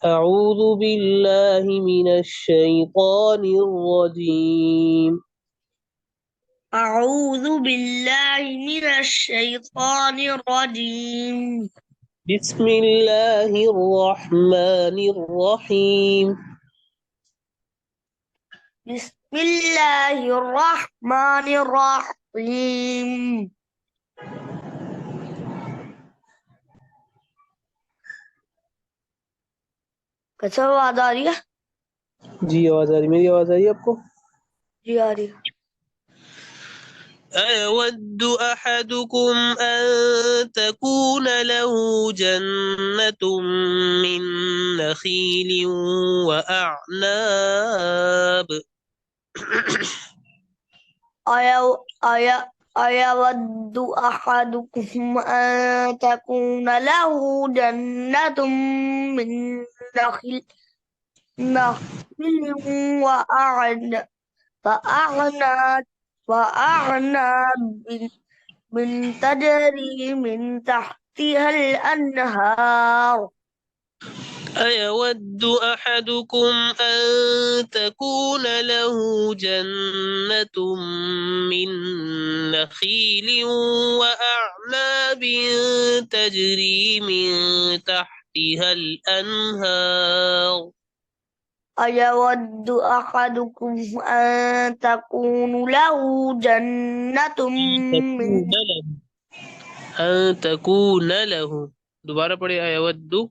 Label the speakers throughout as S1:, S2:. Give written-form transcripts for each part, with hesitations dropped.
S1: أعوذ بالله من الشيطان الرجيم.
S2: أعوذ بالله من الشيطان الرجيم.
S1: بسم الله الرحمن الرحيم.
S2: بسم الله الرحمن الرحيم. कैसे आवाज आ रही है?
S1: जी आवाज आ रही, मेरी आवाज आ रही है आपको?
S2: जी आ रही है।
S1: أيود أحدكم أن تكون له جنة من نخيل وأعناب.
S2: أيود أحدكم أن تكون له جنة من نخيل نخيل وأعناب من تجري من تحتها الأنهار.
S1: أيود أحدكم أن تكون له جنة من نخيل وأعناب تجري من تحتها الأنهار.
S2: أيود أحدكم أن تكون له جنة من
S1: تكون له أن تكون له دوبارة पढ़े أيود.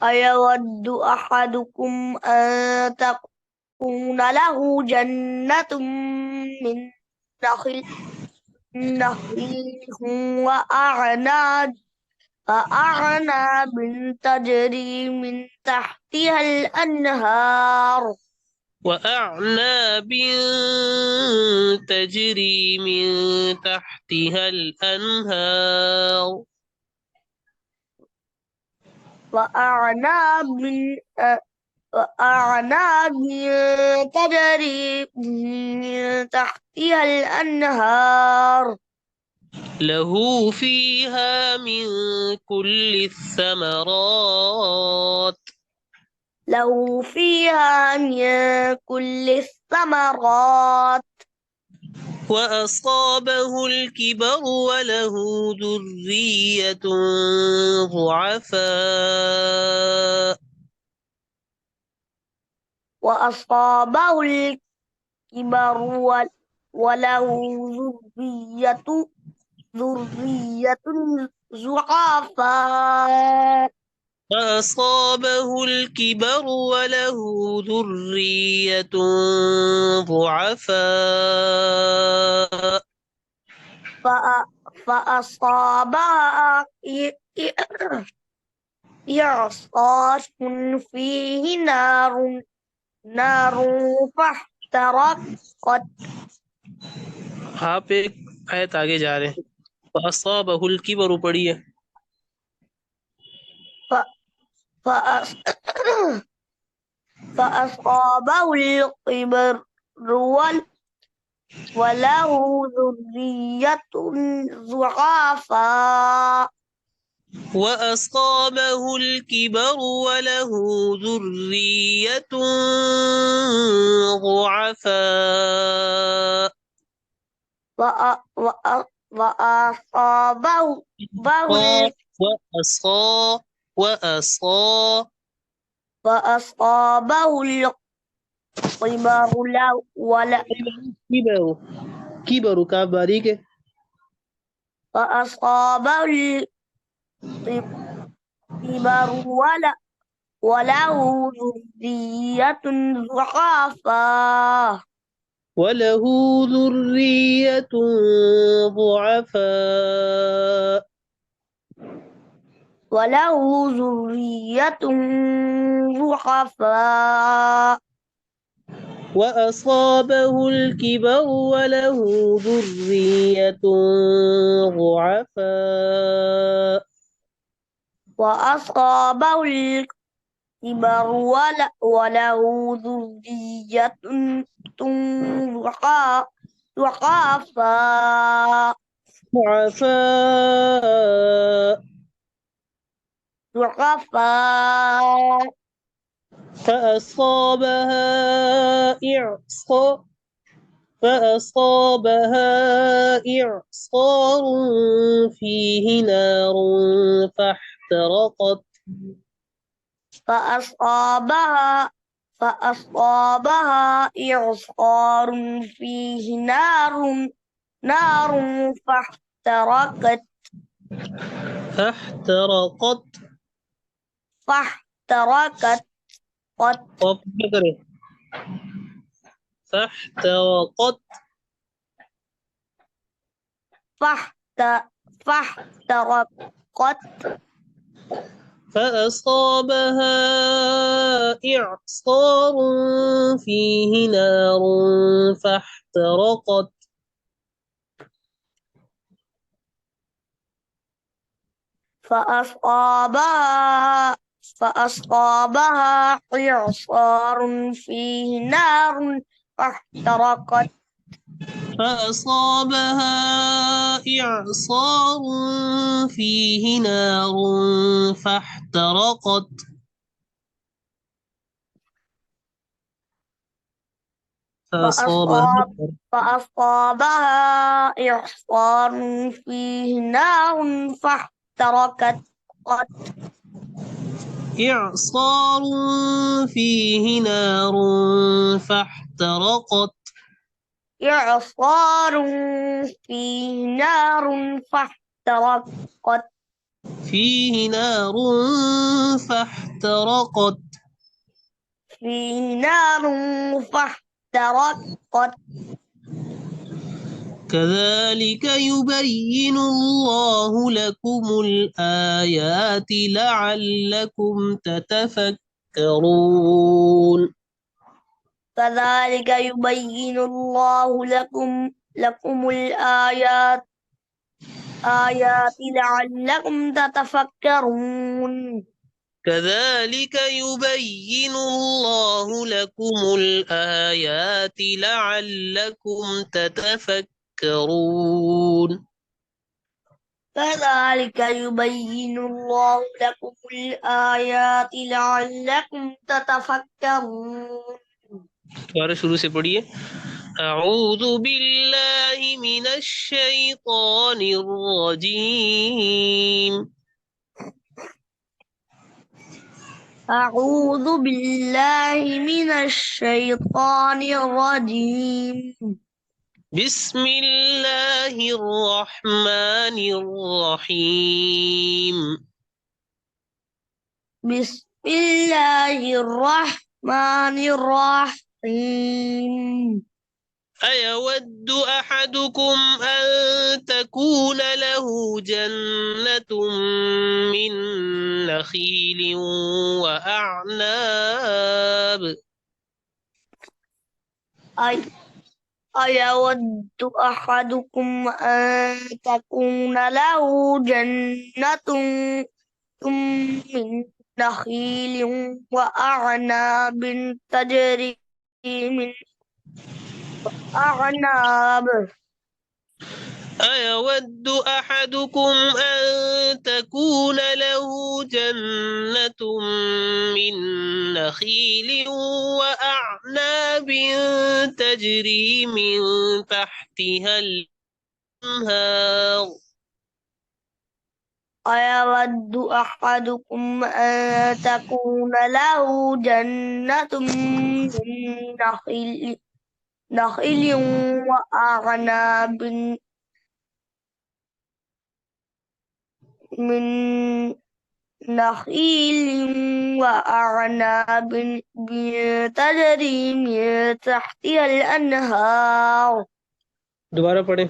S2: أيود أحدكم أن تكون له جنة من نخيل وأعناب تجري من تحتها الأنهار.
S1: وأعناب تجري من تحتها الأنهار.
S2: وأعناب وأعناب تجري من تحتها الأنهار.
S1: له فيها من كل الثمرات.
S2: له فيها من كل الثمرات.
S1: وأصابه الكبر وله ذرية ضعفاء.
S2: وأصابه الكبر وله ذرية ضعفاء.
S1: فأصابه الكبر وله ذرية ضعفاء.
S2: فأصابها إعصار فيه نار فاحترقت.
S1: आप एक आयत आगे जा रहे हैं. فأصابه الكبر पड़ी है.
S2: ف- فأص- فأصابه الكبر وله ذرية ضعفاء.
S1: وأصابه الكبر وله ذرية ضعفاء.
S2: وأ- وأ- وأصابه
S1: وأصى وأصى
S2: وأصابه الكبر ولا
S1: كبر. كبر का बारीक है.
S2: فأصابه الكبر وله ذرية ضعفاء.
S1: وله ذرية ضعفاء.
S2: وله ذرية ضعفاء.
S1: وأصابه الكبر وله ذرية ضعفاء.
S2: وأصابه الكبر وله ذرية ضعفاء.
S1: ضعفاء.
S2: ضعفاء
S1: فأصابها إعصار فأصابها إعصار فيه نار فاحترقت
S2: فأصابها فأصابها إعصار فيه نار فاحترقت
S1: فاحترقت
S2: فاحترقت قد
S1: قف كده. فاحترقت
S2: فاحت فاحترقت
S1: فأصابها إعصار فيه نار فاحترقت
S2: فأصابها إعصار فيه نار فاحترقت
S1: فأصابها إعصار فيه نار فاحترقت فأصابها
S2: فأصاب فأصابها إعصار فيه نار فاحترقت
S1: إعصار فيه نار فاحترقت
S2: إعصار فيه نار فاحترقت
S1: فيه نار فاحترقت
S2: فيه نار فاحترقت
S1: كذلك يبين الله لكم الآيات لعلكم تتفكرون
S2: كذلك يبين الله لكم الآيات لعلكم تتفكرون
S1: كذلك يبين الله لكم الآيات لعلكم تتفكرون
S2: كذلك يبين الله لكم الآيات لعلكم تتفكرون
S1: दोबारा शुरू से पढ़िए أعوذ بالله من الشيطان الرجيم
S2: أعوذ بالله من الشيطان الرجيم
S1: بسم الله الرحمن الرحيم
S2: بسم الله الرحمن الرحيم
S1: أيود أحدكم أن تكون له جنة من نخيل وأعناب
S2: أي أيود أحدكم أن تكون له جنة من نخيل وأعناب تجري من أعناب
S1: أيود أحدكم أن تكون له جنة من نخيل وأعناب تجري من تحتها الأنهار
S2: أيود أحدكم أن تكون له جنة من نخيل وأعناب من نخيل وأعناب تجري من تحتها الأنهار
S1: दोबारा पढ़े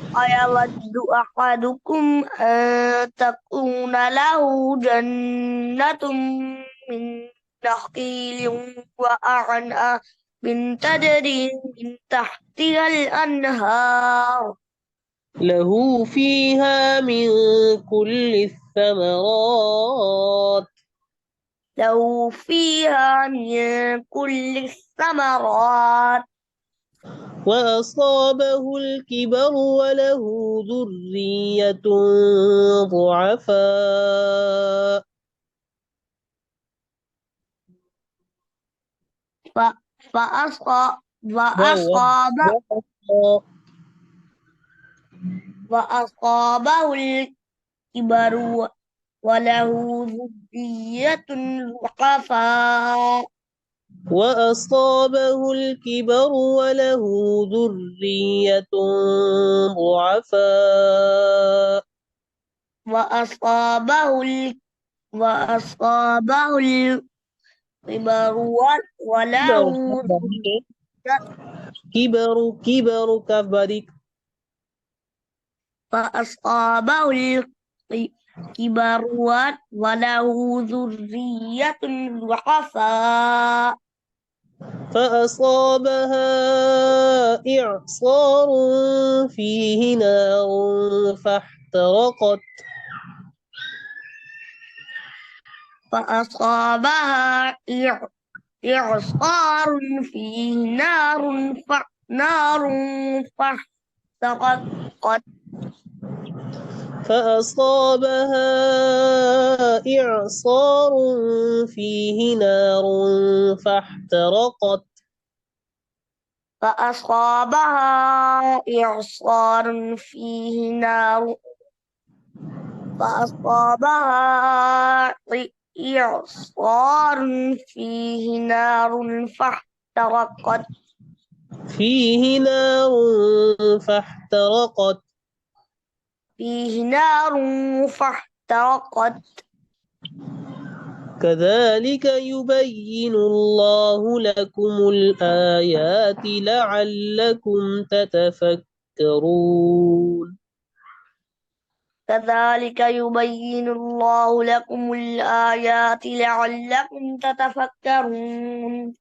S2: أيود أحدكم أن تكون له جنة من نخيل وأعناب تجري من تحتها الأنهار
S1: له فيها من كل الثمرات
S2: له فيها من كل الثمرات
S1: وأصابه الكبر وله ذرية ضعفاء
S2: ف- فأصاب
S1: ووهب
S2: وأصاب وأصابه الكبر وله ذرية ضعفاء
S1: وأصابه الكبر وله ذرية ضعفاء
S2: وأصابه وأصابه الكبر وله
S1: كبر
S2: ذرية
S1: كبر كبر
S2: فأصابه الكبر وله ذرية ضعفاء
S1: فأصابها إعصار فيه نار فاحترقت
S2: فأصابها إعصار فيه نار فاحترقت
S1: فأصابها إعصار فيه نار فاحترقت
S2: فأصابها إعصار فيه نار فأصابها إعصار فيه نار فاحترقت
S1: فيه نار فاحترقت
S2: فيه نار فاحترقت
S1: كذلك يبين الله لكم الآيات لعلكم تتفكرون
S2: كذلك يبين الله لكم الآيات لعلكم تتفكرون